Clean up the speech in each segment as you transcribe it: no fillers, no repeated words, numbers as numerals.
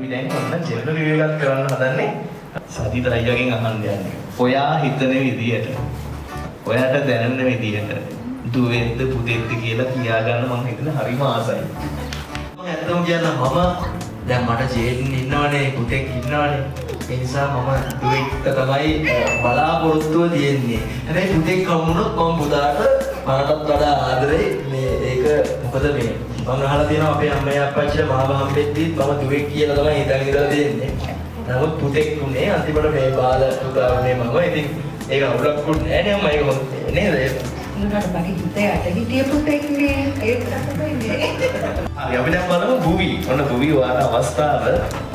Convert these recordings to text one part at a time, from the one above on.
අපි දැන් ඔන්න ජෙනරල් රිවිව් එකක් කරන්න හදන්නේ. සතිත අයියාගෙන් අහන්න යන්නේ. ඔයා හිතන විදියට, ඔයාට දැනෙන විදියට දුවේද්ද පුතේද්ද කියලා කියාගන්න මම හිතන හරිම ආසයි. මම ඇත්තම කියන්න දැන් මට ජේන් ඉන්නවනේ පුතෙක් ඉන්නවනේ. ඒ නිසා මම දුවෙක්ට තමයි බලාපොරොත්තුව තියෙන්නේ. හැබැයි පුතෙක් හම්බුනොත් මම පුතාට මටත් වඩා ආදරේ. මේ ඒක මොකද මේ මම අහලා තියෙනවා අපේ අම්මයි අප්පච්චිට මාව හම්බෙද්දිත් මම දුවෙක් කියලා තමයි හිතන් ඉඳලා තියෙන්නේ. නමුත් පුතෙක් උනේ අන්තිමට මේ බාල පුතා උනේ මම. ඉතින් ඒක අවුලක්කුත් නෑ නේ අම්මා ඒක නේද? උනට මගේ හිතේ අත හිටිය පුතෙක් නේ. ඒක තමයි නේ. හරි අපි දැන් බලමු බුවි. ඔන්න බුවි වාර අවස්ථාව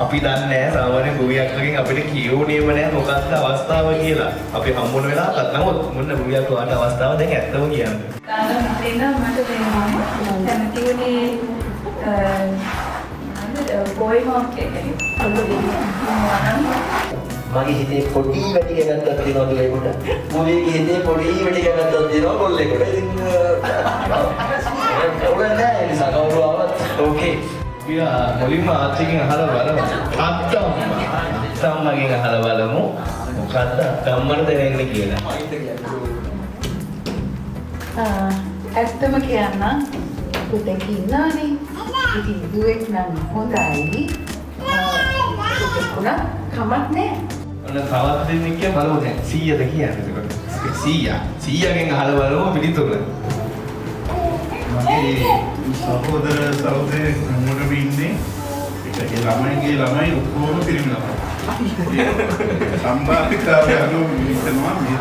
අපි දන්නේ නැහැ සාමාන්‍ය බුවියක් වගේ අපිට කියෝනේම නැහැ මොකක්ද අවස්ථාව කියලා. අපි හම්බුන වෙලාවකට නමුත් මොන බුවියක් වාර අවස්ථාව දැන් ඇත්තම කියන්නේ. තාම මට දෙනවා. කැමති උනේ බොයි මාක් එකනේ. මගේ හිතේ පොඩි වැඩි ගන්නක් තියෙනවද ඒකට? මොලේගේ හිතේ පොඩි වැඩි ගන්නක් තියෙනවා කොල්ලෙකුට. ඉතින් ඔබ නෑ ඒ නිසා කවුරු ආවත් ඕකේ. පියා මුලින්ම ආච්චිගෙන් අහලා බලමු. අත්තම්මගෙන් අහලා බලමු. මොකද්ද අත්තම්මට දැනෙන්නේ කියලා. ඇත්තම කියන්න පුතෙක් ඉන්නවනේ. ඉතින් දුවෙක් නම් හොඳයි. පුතෙකුණා කමක් නෑ. ඔන්න තවත් දෙන්නෙක් කිය බලමු දැන් 100ද කියන්නේ එතකොට 100ගෙන් අහලා බලමු පිළිතුර. මගේ සහෝදර සහෝදරයෙක් මොඩම ඉන්නේ ඒක ළමයි ඔක්කොම පිරිමි ළමයි. සම්බාධිකාරය අනුව හිතනවා මේ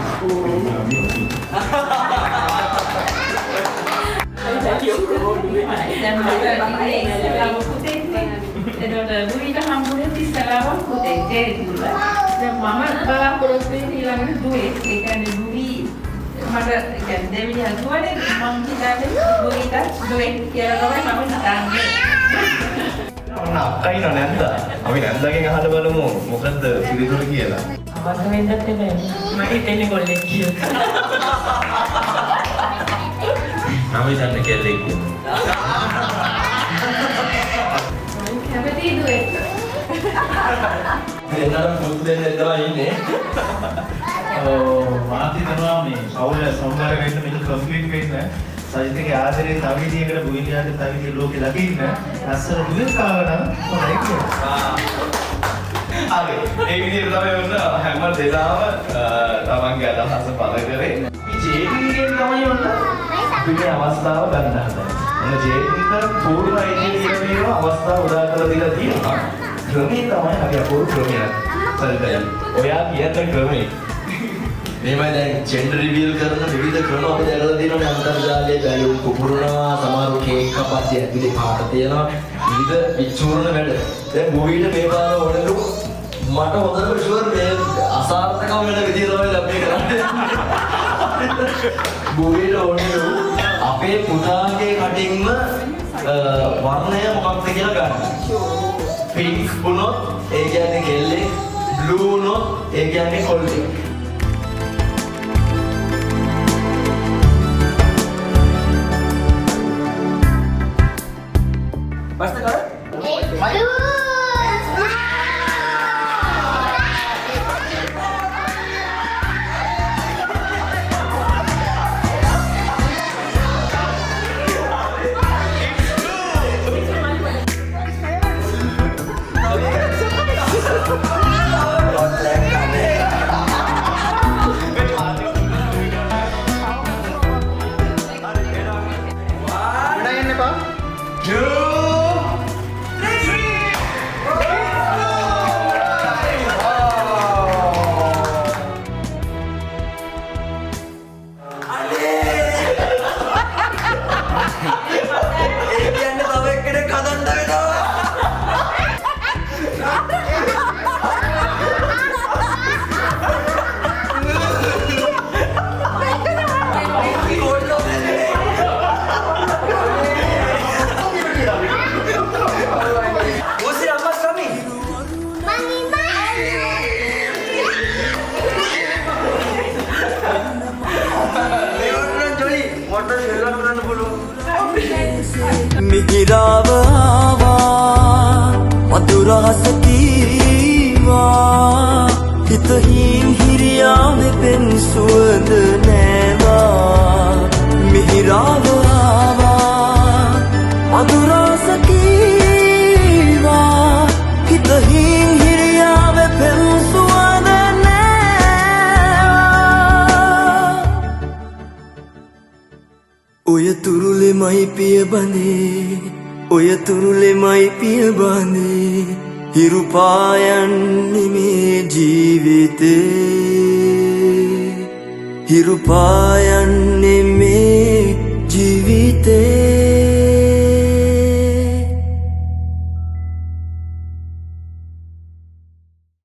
එතකොට දුවිට හම්බුනේ ඉස්සරහම පුතේ ජේතුල. දැන් මම බලාපොරොත්තු වෙන්නේ ඊළඟට දුවේ. ඒ කියන්නේ දුවි මට කියන්නේ දෙවියන් හදුවනේ මම හිතන්නේ දුවිට දුවේ කියලා තමයි මම හිතන්නේ. ඔන්න අක්කා ඉන්නව නැන්ද? අපි නැන්දගෙන් අහලා බලමු මොකද්ද පිළිතුර කියලා. මම වෙන්නත් එන්නේ. මම හිතන්නේ කොල්ලෙක් කියලා. මම හිතන්නේ කෙල්ලෙක් කියලා. කැමති දුවෙක්. එන්නම පුත් දෙන්න තමයි ඉන්නේ. මාති කරනවා මේ සෞර්ය සෞන්දර්ය වෙන්න මේක කම්ප්ලීට් වෙන්න සජිතගේ ආදරේ තව විදියකට බුවිලියාගේ තව විදිය ලෝකෙ ලකින්න ලස්සන දුවෙක් ආවනම් හොඳයි කියලා. හරි. ඒ විදිහට තමයි ඔන්න හැම දෙනාම තමන්ගේ අදහස පළ කරේ. අපි ජේඩින්ගෙන් තමයි ඔන්න අපි මේ අවස්ථාව ගන්න හදන්නේ. ඔන්න ජේඩින්ට පූර්ණ අයිතිය තියෙන අවස්ථාව උදා කරලා දීලා තියෙනවා. ක්‍රමේ තමයි අපි අපූර්ව ක්‍රමයක්. සරිතයි. ඔයා කියන ක්‍රමේ මේමයි දැන් ජෙන්ඩර් රිවීල් කරන විවිධ ක්‍රම අපි දැකලා තියෙනවා අන්තර්ජාලයේ බැලුම් පුපුරනවා සමහර කේක් කපද්දී ඇතුලේ පාට තියෙනවා විවිධ විචූර්ණ වැඩ. දැන් මොවිට මේ බාර ඕනලු මට හොඳටම ෂුවර් මේ අසාර්ථකව වෙන විදිය තමයි අපි කරන්නේ. මොවිට ඕනලු අපේ පුතාගේ කටින්ම වර්ණය මොකක්ද කියලා ගන්න. පින්ක් වුණොත් ඒ කියන්නේ කෙල්ලෙක්, බ්ලූ වුණොත් ඒ කියන්නේ කොල්ලෙක්. What's the color? මිහිරාව ආවා මధుර රසක හිතහින් හිරියාවෙ පෙන් සුවඳ නෑවා මිහිරාව ආවා මధుරස කීවා හිතහින් හිරියාවෙ පෙන් සුවඳ නෑවා ඔය තුරුලෙමයි පිය බඳේ ඔය තුරුලෙමයි පිය බඳේ හිරු පායන්නේ මේ ජීවිතේ හිරු පායන්නේ මේ ජීවිතේ